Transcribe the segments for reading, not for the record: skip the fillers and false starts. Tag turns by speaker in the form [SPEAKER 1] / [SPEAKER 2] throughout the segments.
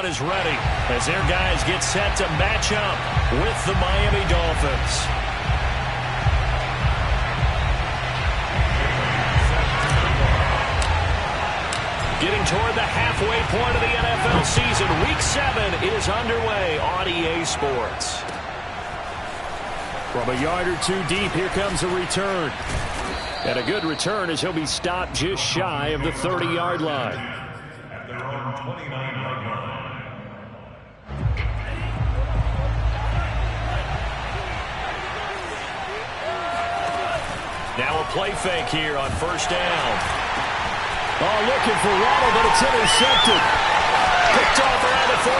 [SPEAKER 1] is ready as their guys get set to match up with the Miami Dolphins. Getting toward the halfway point of the NFL season, Week 7 is underway on EA Sports. From a yard or two deep, here comes a return. And a good return as he'll be stopped just shy of the 30-yard line.
[SPEAKER 2] At their own 29-yard line.
[SPEAKER 1] Now a play fake here on first down.
[SPEAKER 3] Oh, looking for Waddle, but it's intercepted.
[SPEAKER 1] Picked off around the 41.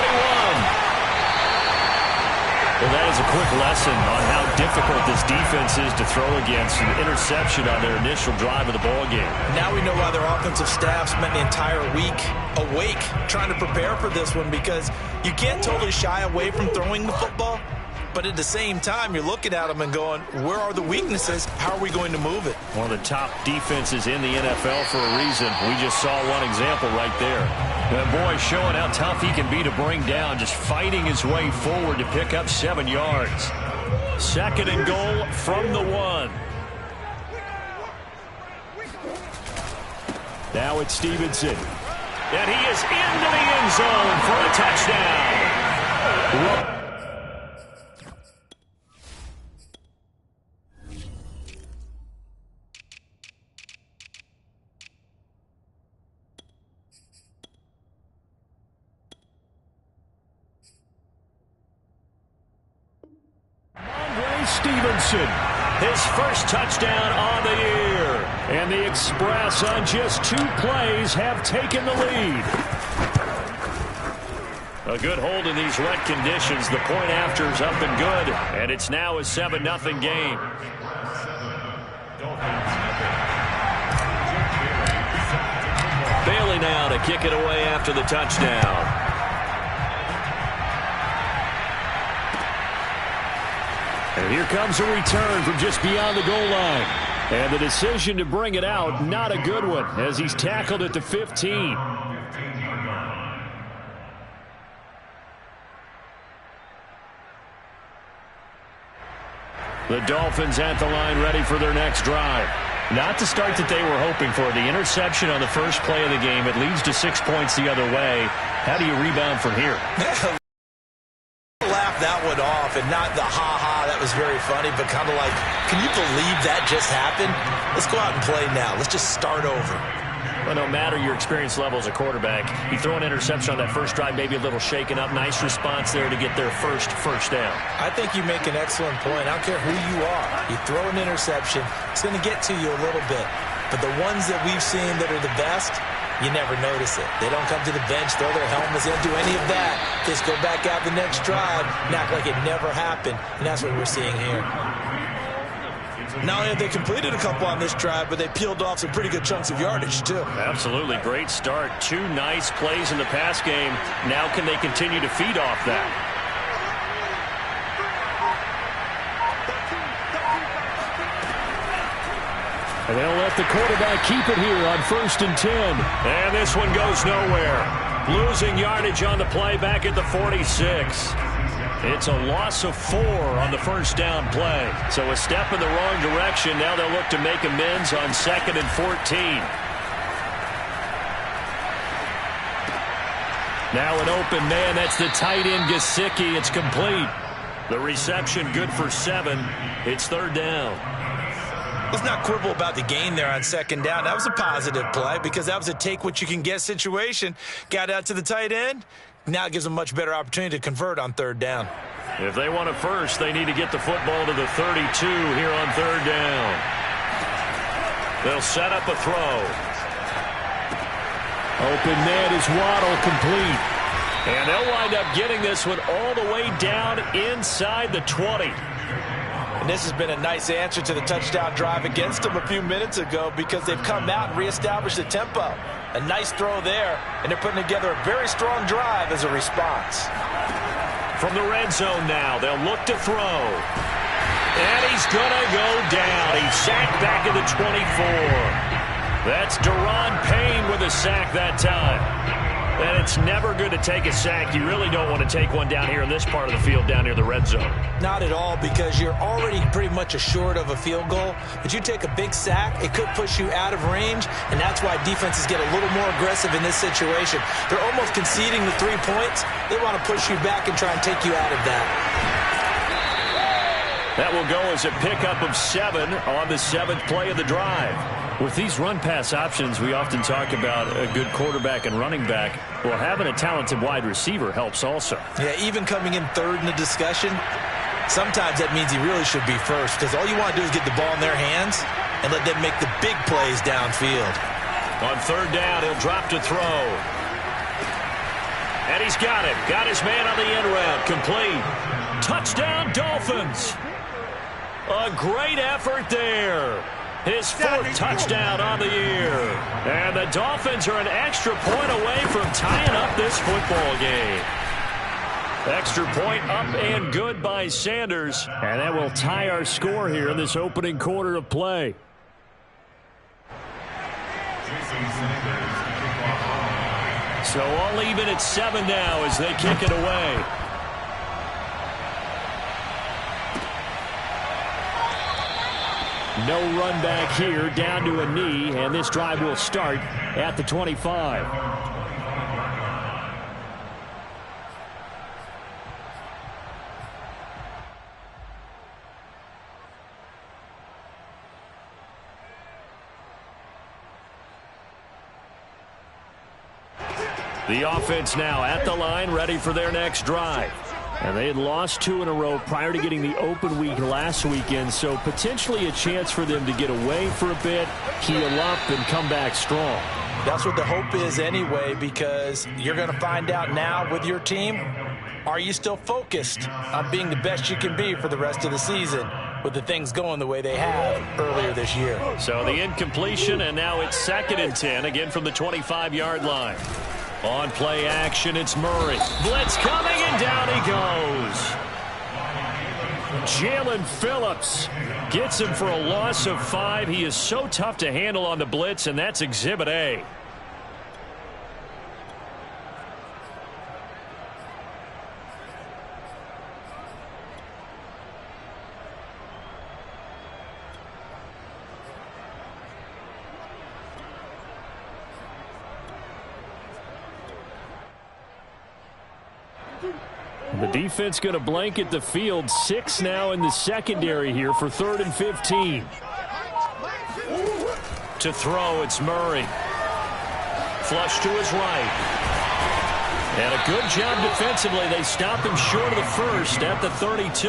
[SPEAKER 1] Well, that is a quick lesson on how difficult this defense is to throw against. An interception on their initial drive of the ball game.
[SPEAKER 4] Now we know why their offensive staff spent the entire week awake trying to prepare for this one, because you can't totally shy away from throwing the football. But at the same time, you're looking at them and going, where are the weaknesses? How are we going to move it?
[SPEAKER 1] One of the top defenses in the NFL for a reason. We just saw one example right there. That boy showing how tough he can be to bring down, just fighting his way forward to pick up 7 yards. Second and goal from the 1.
[SPEAKER 3] Now it's Stevenson.
[SPEAKER 1] And he is into the end zone for a touchdown.
[SPEAKER 3] Stevenson,
[SPEAKER 1] his first touchdown on the year.
[SPEAKER 3] And the Express on just 2 plays have taken the lead.
[SPEAKER 1] A good hold in these wet conditions. The point after is up and good, and it's now a 7-0 game. Bailey now to kick it away after the touchdown.
[SPEAKER 3] And here comes a return from just beyond the goal line. And the decision to bring it out, not a good one, as he's tackled at the 15.
[SPEAKER 1] The Dolphins at the line ready for their next drive. Not the start that they were hoping for. The interception on the first play of the game. It leads to 6 points the other way. How do you rebound from here?
[SPEAKER 4] Laugh that one off, and not the ha-ha, that was very funny, but kind of like, can you believe that just happened? Let's go out and play now. Let's just start over.
[SPEAKER 1] Well, no matter your experience level as a quarterback, you throw an interception on that first drive, maybe a little shaken up. Nice response there to get their first down.
[SPEAKER 4] I think you make an excellent point. I don't care who you are. You throw an interception, it's going to get to you a little bit. But the ones that we've seen that are the best, you never notice it. They don't come to the bench, throw their helmets in, do any of that. They just go back out the next drive and act like it never happened. And that's what we're seeing here. Not only have they completed a couple on this drive, but they peeled off some pretty good chunks of yardage, too.
[SPEAKER 1] Absolutely. Great start. 2 nice plays in the pass game. Now can they continue to feed off that?
[SPEAKER 3] And they'll let the quarterback keep it here on 1st and 10.
[SPEAKER 1] And this one goes nowhere. Losing yardage on the play back at the 46. It's a loss of 4 on the first down play. So a step in the wrong direction. Now they'll look to make amends on 2nd and 14. Now an open man. That's the tight end, Gesicki. It's complete. The reception good for 7. It's 3rd down.
[SPEAKER 4] Let's not quibble about the gain there on 2nd down. That was a positive play because that was a take-what-you-can-get situation. Got out to the tight end. Now it gives them a much better opportunity to convert on 3rd down.
[SPEAKER 1] If they want it first, they need to get the football to the 32 here on 3rd down. They'll set up a throw.
[SPEAKER 3] Open man is Waddle, complete.
[SPEAKER 1] And they'll wind up getting this one all the way down inside the 20.
[SPEAKER 4] And this has been a nice answer to the touchdown drive against them a few minutes ago because they've come out and reestablished the tempo. A nice throw there, and they're putting together a very strong drive as a response.
[SPEAKER 1] From the red zone now, they'll look to throw. And he's going to go down. He's sacked back at the 24. That's Daron Payne with a sack that time. And it's never good to take a sack. You really don't want to take one down here in this part of the field, down near the red zone.
[SPEAKER 4] Not at all, because you're already pretty much assured of a field goal. But you take a big sack, it could push you out of range, and that's why defenses get a little more aggressive in this situation. They're almost conceding the 3 points. They want to push you back and try and take you out of that.
[SPEAKER 1] That will go as a pickup of 7 on the 7th play of the drive. With these run-pass options, we often talk about a good quarterback and running back. Well, having a talented wide receiver helps also.
[SPEAKER 4] Yeah, even coming in third in the discussion, sometimes that means he really should be first, because all you want to do is get the ball in their hands and let them make the big plays downfield.
[SPEAKER 1] On 3rd down, he'll drop to throw. And he's got it. Got his man on the end route. Complete. Touchdown, Dolphins. A great effort there. His 4th touchdown on the year. And the Dolphins are an extra point away from tying up this football game. Extra point up and good by Sanders.
[SPEAKER 3] And that will tie our score here in this opening quarter of play.
[SPEAKER 1] So all even at 7 now as they kick it away.
[SPEAKER 3] No run back here, down to a knee, and this drive will start at the 25.
[SPEAKER 1] The offense now at the line, ready for their next drive.
[SPEAKER 3] And they had lost 2 in a row prior to getting the open week last weekend, so potentially a chance for them to get away for a bit, heal up, and come back strong.
[SPEAKER 4] That's what the hope is anyway, because you're going to find out now with your team, are you still focused on being the best you can be for the rest of the season with the things going the way they have earlier this year?
[SPEAKER 1] So the incompletion, and now it's 2nd and 10, again from the 25-yard line. On play action, it's Murray. Blitz coming, and down he goes. Jalen Phillips gets him for a loss of 5. He is so tough to handle on the blitz, and that's Exhibit A.
[SPEAKER 3] The defense going to blanket the field. 6 now in the secondary here for 3rd and 15.
[SPEAKER 1] To throw, it's Murray. Flush to his right. And a good job defensively. They stopped him short of the first at the 32.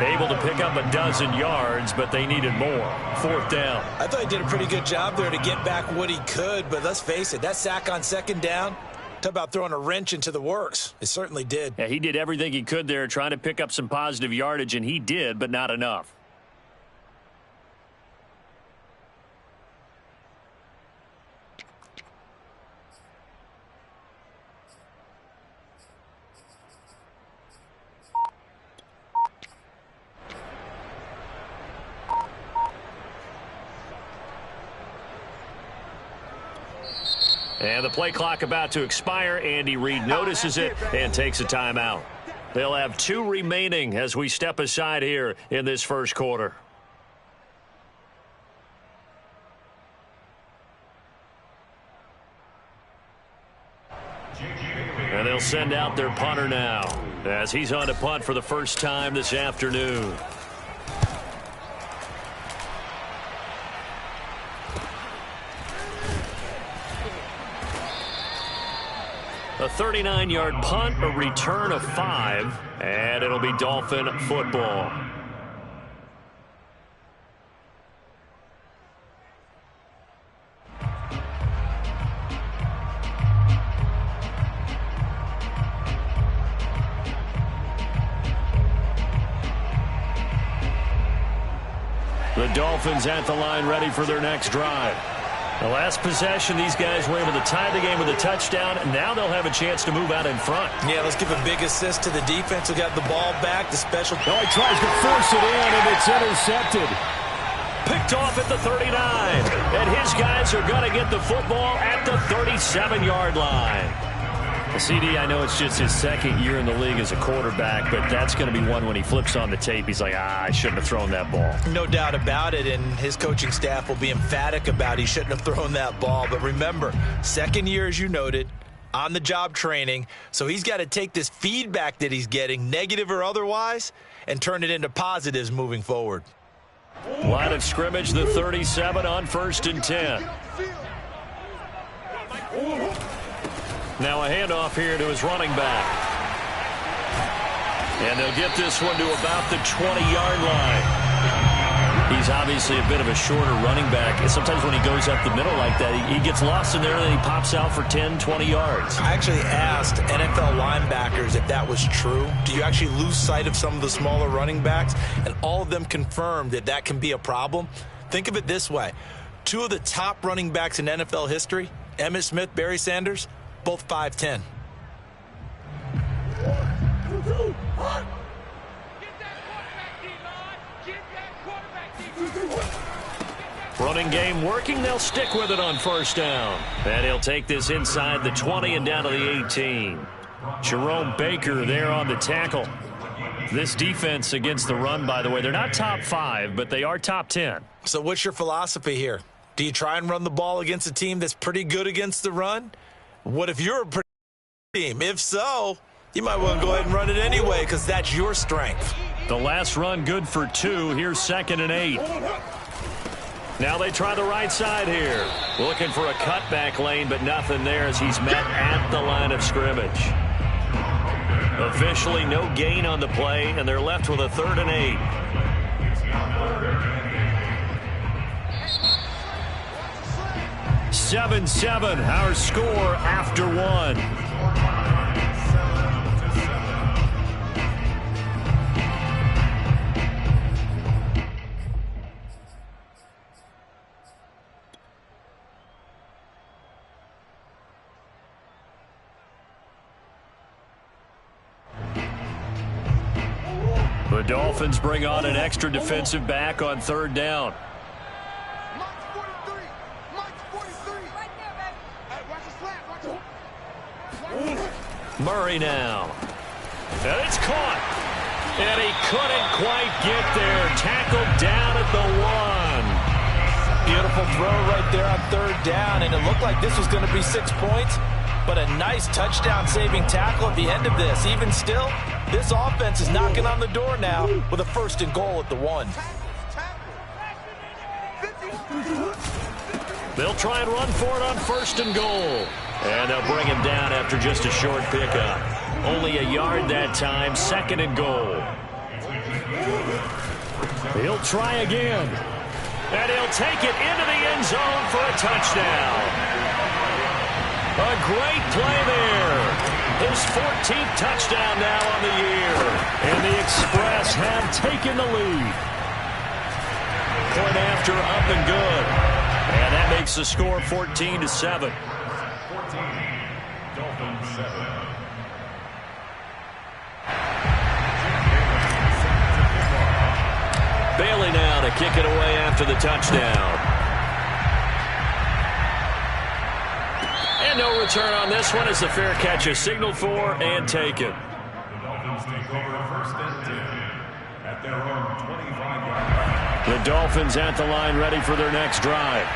[SPEAKER 1] Able to pick up a dozen yards, but they needed more. 4th down.
[SPEAKER 4] I thought he did a pretty good job there to get back what he could, but let's face it, that sack on 2nd down, talk about throwing a wrench into the works. It certainly did.
[SPEAKER 1] Yeah, he did everything he could there trying to pick up some positive yardage, and he did, but not enough. And the play clock about to expire. Andy Reid notices it and takes a timeout. They'll have 2 remaining as we step aside here in this first quarter. And they'll send out their punter now as he's on to punt for the first time this afternoon. A 39-yard punt, a return of 5, and it'll be Dolphin football. The Dolphins at the line, ready for their next drive. The last possession, these guys were able to tie the game with a touchdown, and now they'll have a chance to move out in front.
[SPEAKER 4] Yeah, let's give a big assist to the defense who got the ball back. The special...
[SPEAKER 3] Oh, he tries to force it in, and it's intercepted.
[SPEAKER 1] Picked off at the 39, and his guys are going to get the football at the 37-yard line.
[SPEAKER 3] CD, I know it's just his second year in the league as a quarterback, but that's going to be one when he flips on the tape. He's like, I shouldn't have thrown that ball.
[SPEAKER 4] No doubt about it, and his coaching staff will be emphatic about he shouldn't have thrown that ball. But remember, second year, as you noted, on-the-job training, so he's got to take this feedback that he's getting, negative or otherwise, and turn it into positives moving forward.
[SPEAKER 3] Line of scrimmage, the 37 on 1st and 10. Now a handoff here to his running back. And they'll get this one to about the 20-yard line. He's obviously a bit of a shorter running back. And sometimes when he goes up the middle like that, he gets lost in there and then he pops out for 10, 20 yards.
[SPEAKER 4] I actually asked NFL linebackers if that was true. Do you actually lose sight of some of the smaller running backs? And all of them confirmed that that can be a problem. Think of it this way. Two of the top running backs in NFL history, Emmitt Smith, Barry Sanders, both 5'10".
[SPEAKER 3] Running game working. They'll stick with it on 1st down. And he'll take this inside the 20 and down to the 18. Jerome Baker there on the tackle. This defense against the run, by the way, they're not top 5, but they are top 10.
[SPEAKER 4] So what's your philosophy here? Do you try and run the ball against a team that's pretty good against the run? What if you're a pretty good team? If so, you might want to go ahead and run it anyway because that's your strength.
[SPEAKER 3] The last run good for 2. Here's 2nd and 8. Now they try the right side here. Looking for a cutback lane, but nothing there as he's met at the line of scrimmage. Officially no gain on the play, and they're left with a 3rd and 8. Seven, our score after 1. The Dolphins bring on an extra defensive back on 3rd down. Murray now. And it's caught. And he couldn't quite get there. Tackled down at the 1.
[SPEAKER 4] Beautiful throw right there on 3rd down, and it looked like this was going to be 6 points, but a nice touchdown-saving tackle at the end of this. Even still, this offense is knocking on the door now with a 1st and goal at the 1.
[SPEAKER 3] They'll try and run for it on 1st and goal. And they'll bring him down after just a short pickup. Only a yard that time, 2nd and goal. He'll try again. And he'll take it into the end zone for a touchdown. A great play there. His 14th touchdown now on the year. And the Express have taken the lead. Point after, up and good. And that makes the score 14-7.
[SPEAKER 2] Dolphins 7.
[SPEAKER 3] Bailey now to kick it away after the touchdown. And no return on this one as the fair catch is signaled for and taken.
[SPEAKER 2] The Dolphins take over 1st and 10 at their own 25-yard line.
[SPEAKER 3] The Dolphins at the line ready for their next drive.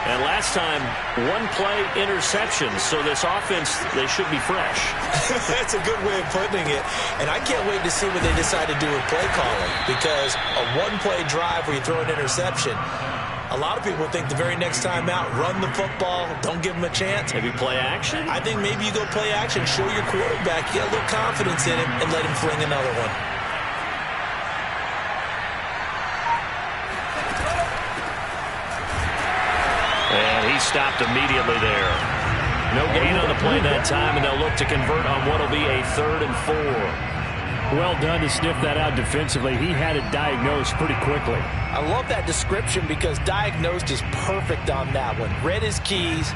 [SPEAKER 3] And last time, 1-play interceptions, so this offense, they should be fresh.
[SPEAKER 4] That's a good way of putting it. And I can't wait to see what they decide to do with play calling, because a 1-play drive where you throw an interception, a lot of people think the very next time out, run the football, don't give them a chance.
[SPEAKER 3] Maybe play action?
[SPEAKER 4] I think maybe you go play action, show your quarterback, get a little confidence in him, and let him fling another one.
[SPEAKER 3] And he stopped immediately there. No gain on the play that time, and they'll look to convert on what will be a 3rd and 4. Well done to sniff that out defensively. He had it diagnosed pretty quickly.
[SPEAKER 4] I love that description because diagnosed is perfect on that one. Read his keys,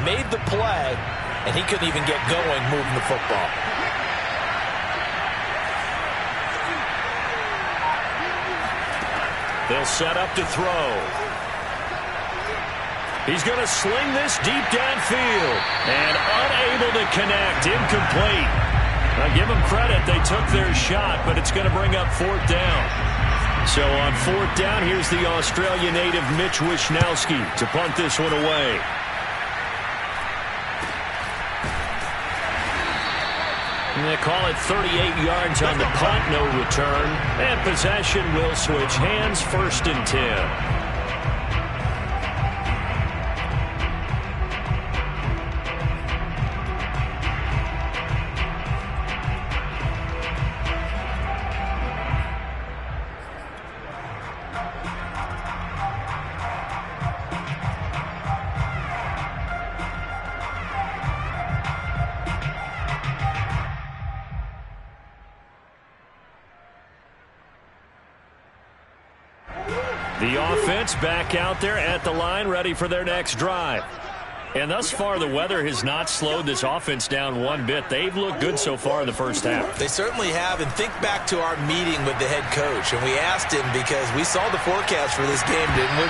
[SPEAKER 4] made the play, and he couldn't even get going moving the football.
[SPEAKER 3] They'll set up to throw. He's going to sling this deep downfield. And unable to connect. Incomplete. Now, give them credit. They took their shot, but it's going to bring up 4th down. So on 4th down, here's the Australia native Mitch Wishnowski to punt this one away. And they call it 38 yards on the punt, no return. And possession will switch hands, 1st and 10. The offense back out there at the line, ready for their next drive. And thus far, the weather has not slowed this offense down one bit. They've looked good so far in the first half.
[SPEAKER 4] They certainly have. And think back to our meeting with the head coach. And we asked him, because we saw the forecast for this game, didn't we?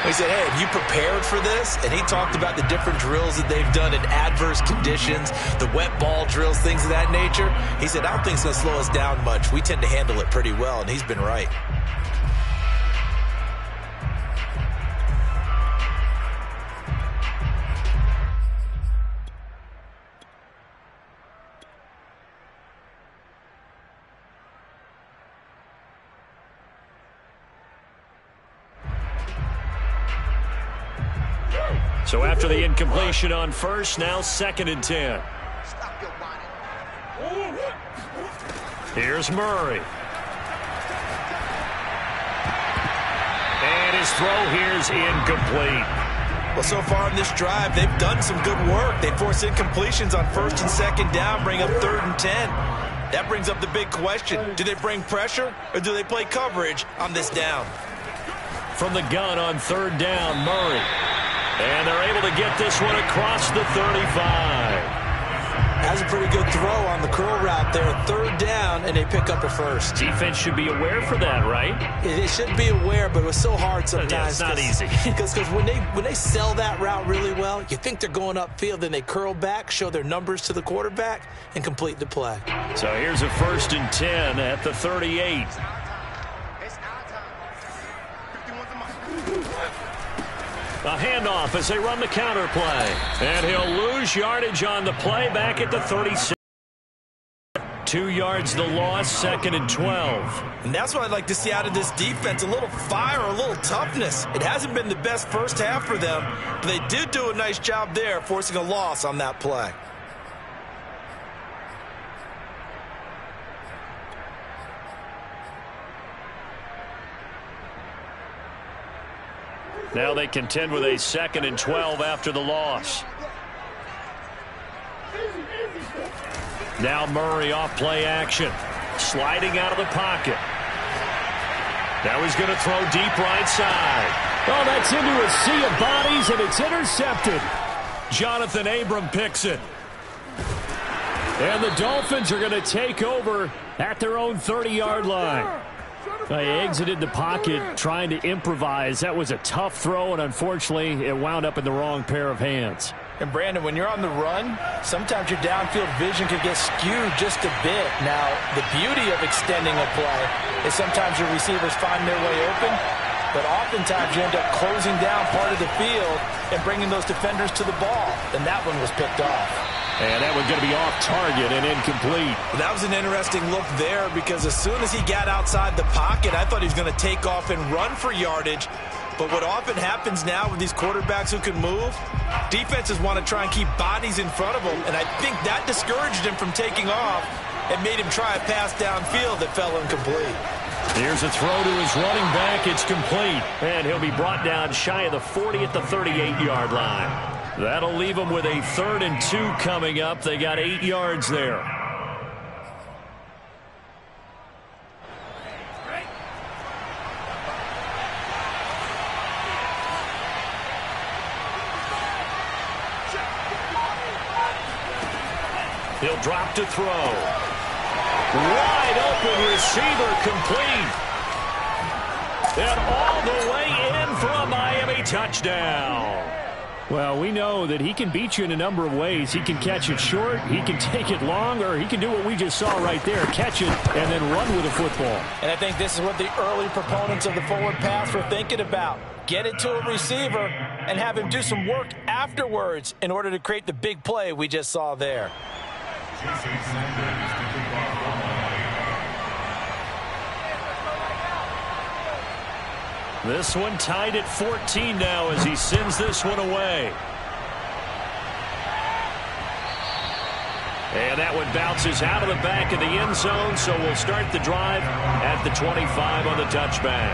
[SPEAKER 4] We said, hey, have you prepared for this? And he talked about the different drills that they've done in adverse conditions, the wet ball drills, things of that nature. He said, I don't think it's going to slow us down much. We tend to handle it pretty well, and he's been right.
[SPEAKER 3] So after the incompletion on 1st, now 2nd and 10. Here's Murray. And his throw here's incomplete.
[SPEAKER 4] Well, so far in this drive, they've done some good work. They force incompletions on 1st and 2nd down, bring up 3rd and 10. That brings up the big question. Do they bring pressure or do they play coverage on this down?
[SPEAKER 3] From the gun on 3rd down, Murray. And they're able to get this one across the 35.
[SPEAKER 4] Has a pretty good throw on the curl route there. 3rd down, and they pick up a 1st.
[SPEAKER 3] Defense should be aware for that, right?
[SPEAKER 4] It should be aware, but it was so hard sometimes.
[SPEAKER 3] Yeah, it's not easy.
[SPEAKER 4] Because when they sell that route really well, you think they're going upfield, then they curl back, show their numbers to the quarterback, and complete the play.
[SPEAKER 3] So here's a 1st and 10 at the 38. A handoff as they run the counter play. And he'll lose yardage on the play back at the 36. 2 yards the loss, 2nd and 12.
[SPEAKER 4] And that's what I'd like to see out of this defense, a little fire, a little toughness. It hasn't been the best first half for them, but they did do a nice job there, forcing a loss on that play.
[SPEAKER 3] Now they contend with a 2nd and 12 after the loss. Now Murray off play action. Sliding out of the pocket. Now he's going to throw deep right side. Oh, that's into a sea of bodies, and it's intercepted. Jonathan Abram picks it. And the Dolphins are going to take over at their own 30-yard line. They exited the pocket trying to improvise. That was a tough throw, and unfortunately, it wound up in the wrong pair of hands.
[SPEAKER 4] And, Brandon, when you're on the run, sometimes your downfield vision could get skewed just a bit. Now, the beauty of extending a play is sometimes your receivers find their way open, but oftentimes you end up closing down part of the field and bringing those defenders to the ball. And that one was picked off.
[SPEAKER 3] And that one's going to be off target and incomplete.
[SPEAKER 4] Well, that was an interesting look there, because as soon as he got outside the pocket, I thought he was going to take off and run for yardage. But what often happens now with these quarterbacks who can move, defenses want to try and keep bodies in front of them. And I think that discouraged him from taking off and made him try a pass downfield that fell incomplete.
[SPEAKER 3] Here's a throw to his running back. It's complete. And he'll be brought down shy of the 40 at the 38-yard line. That'll leave them with a 3rd and 2 coming up. They got 8 yards there. He'll drop to throw. Wide open receiver, complete. And all the way in for a Miami touchdown. Well, we know that he can beat you in a number of ways. He can catch it short, he can take it long, or he can do what we just saw right there, catch it and then run with the football.
[SPEAKER 4] And I think this is what the early proponents of the forward pass were thinking about. Get it to a receiver and have him do some work afterwards in order to create the big play we just saw there.
[SPEAKER 3] This one tied at 14 now as he sends this one away. And that one bounces out of the back of the end zone, so we'll start the drive at the 25 on the touchback.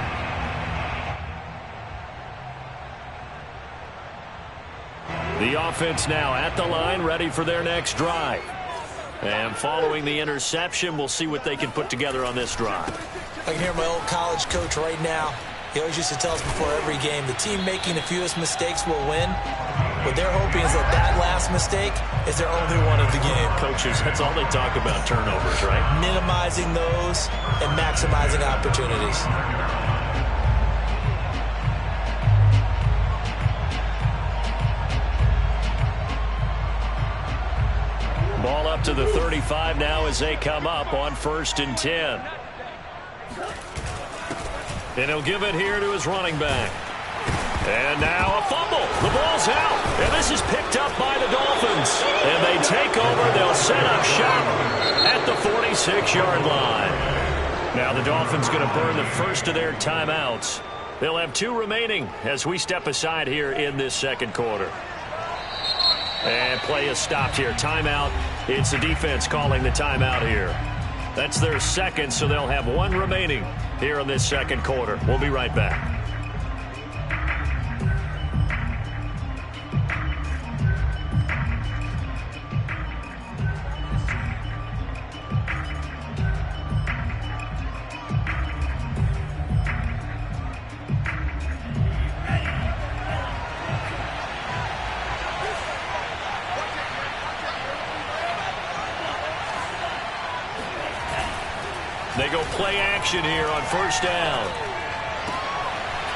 [SPEAKER 3] The offense now at the line, ready for their next drive. And following the interception, we'll see what they can put together on this drive.
[SPEAKER 4] I can hear my old college coach right now. He always used to tell us before every game, the team making the fewest mistakes will win. What they're hoping is that that last mistake is their only one of the game.
[SPEAKER 3] Coaches, that's all they talk about, turnovers, right?
[SPEAKER 4] Minimizing those and maximizing opportunities.
[SPEAKER 3] Ball up to the 35 now as they come up on 1st and 10. And he'll give it here to his running back. And now a fumble. The ball's out. And this is picked up by the Dolphins. And they take over. They'll set up shop at the 46-yard line. Now the Dolphins going to burn the first of their timeouts. They'll have 2 remaining as we step aside here in this second quarter. And play is stopped here. Timeout. It's the defense calling the timeout here. That's their second, so they'll have 1 remaining here in this second quarter. We'll be right back. They go play action here on 1st down.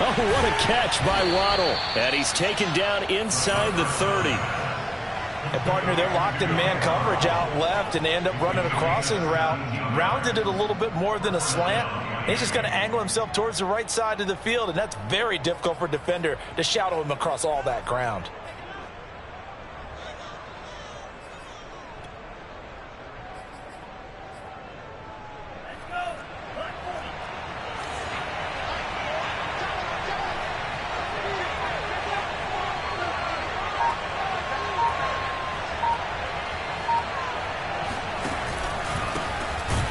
[SPEAKER 3] Oh, what a catch by Waddle. And he's taken down inside the 30.
[SPEAKER 4] And, partner, they're locked in man coverage out left, and they end up running a crossing route. Rounded it a little bit more than a slant. He's just going to angle himself towards the right side of the field, and that's very difficult for a defender to shadow him across all that ground.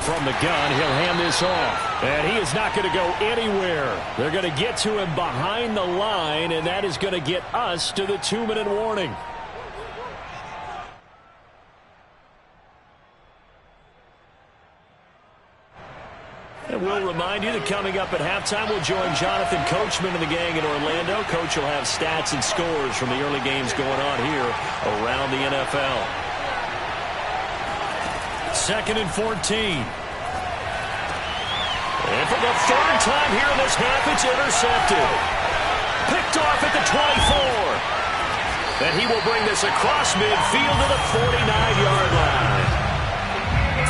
[SPEAKER 3] From the gun, he'll hand this off. And he is not going to go anywhere. They're going to get to him behind the line, and that is going to get us to the 2-minute warning. And we'll remind you that coming up at halftime, we'll join Jonathan Coachman and the gang in Orlando. Coach will have stats and scores from the early games going on here around the NFL. 2nd and 14. And for the 3rd time here in this half, it's intercepted. Picked off at the 24. And he will bring this across midfield to the 49-yard line.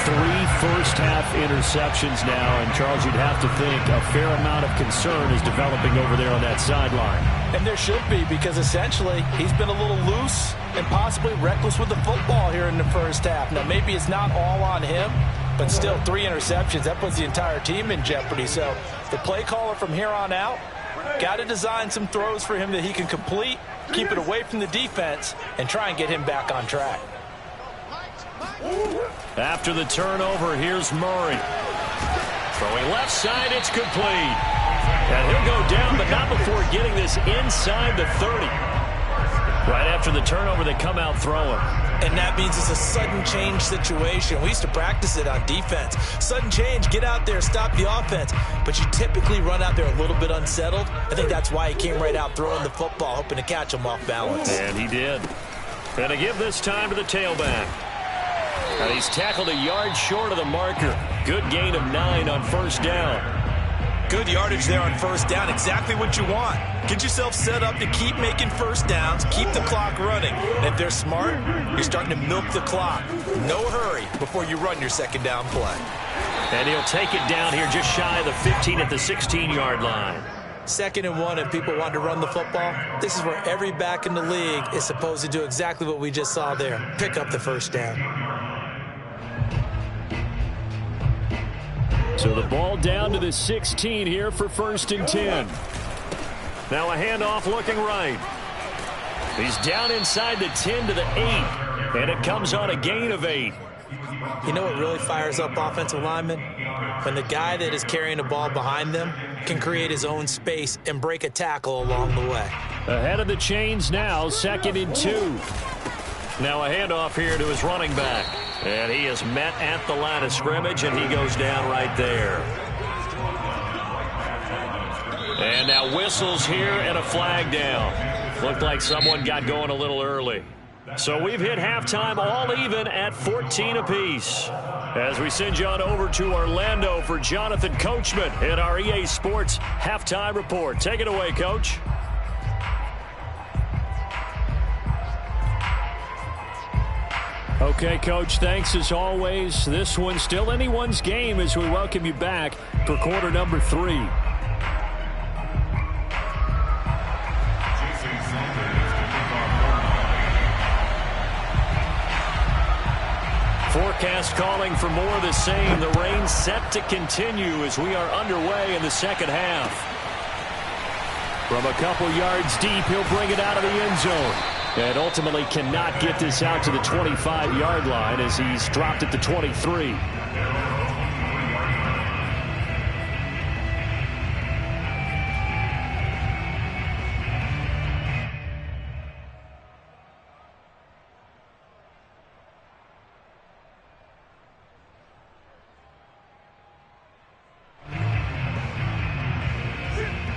[SPEAKER 3] 3 first-half interceptions now, and Charles, you'd have to think a fair amount of concern is developing over there on that sideline.
[SPEAKER 4] And there should be, because essentially he's been a little loose and possibly reckless with the football here in the first half. Now, maybe it's not all on him, but still 3 interceptions. That puts the entire team in jeopardy. So the play caller from here on out got to design some throws for him that he can complete, keep it away from the defense, and try and get him back on track.
[SPEAKER 3] After the turnover, here's Murray. Throwing left side, it's complete. And he'll go down, but not before getting this inside the 30. Right after the turnover, they come out throwing.
[SPEAKER 4] And that means it's a sudden change situation. We used to practice it on defense. Sudden change, get out there, stop the offense. But you typically run out there a little bit unsettled. I think that's why he came right out throwing the football, hoping to catch him off balance.
[SPEAKER 3] And he did. And to give this time to the tailback. And he's tackled a yard short of the marker. Good gain of 9 on 1st down.
[SPEAKER 4] Good yardage there on first down. Exactly what you want. Get yourself set up to keep making first downs, keep the clock running. And if they're smart, you're starting to milk the clock. No hurry before you run your second down play.
[SPEAKER 3] And he'll take it down here just shy of the 15 at the 16-yard line.
[SPEAKER 4] 2nd and 1, and people want to run the football. This is where every back in the league is supposed to do exactly what we just saw there. Pick up the first down.
[SPEAKER 3] So the ball down to the 16 here for 1st and 10. Now a handoff looking right. He's down inside the 10 to the 8, and it comes on a gain of 8.
[SPEAKER 4] You know what really fires up offensive linemen? When the guy that is carrying the ball behind them can create his own space and break a tackle along the way.
[SPEAKER 3] Ahead of the chains now, 2nd and 2. Now a handoff here to his running back. And he is met at the line of scrimmage, and he goes down right there. And now whistles here and a flag down. Looked like someone got going a little early. So we've hit halftime all even at 14 apiece. As we send you on over to Orlando for Jonathan Coachman in our EA Sports Halftime Report. Take it away, Coach. Okay, Coach, thanks as always. This one's still anyone's game as we welcome you back for quarter number 3. Forecast calling for more of the same. The rain set to continue as we are underway in the second half. From a couple yards deep, he'll bring it out of the end zone. And ultimately cannot get this out to the 25-yard line as he's dropped at the 23.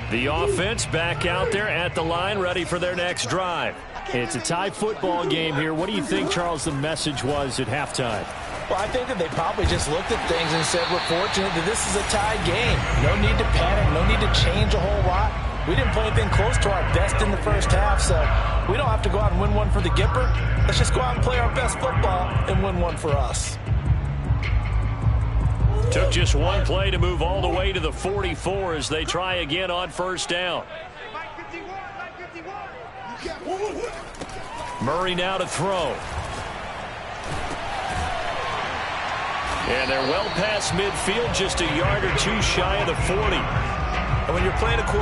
[SPEAKER 3] The offense back out there at the line, ready for their next drive. It's a tie football game here. What do you think, Charles, the message was at halftime?
[SPEAKER 4] Well, I think that they probably just looked at things and said, we're fortunate that this is a tie game. No need to panic. No need to change a whole lot. We didn't play anything close to our best in the first half, so we don't have to go out and win one for the Gipper. Let's just go out and play our best football and win one for us.
[SPEAKER 3] Took just one play to move all the way to the 44 as they try again on first down. Murray now to throw. And they're well past midfield, just a yard or two shy of the 40.
[SPEAKER 4] And when you're playing a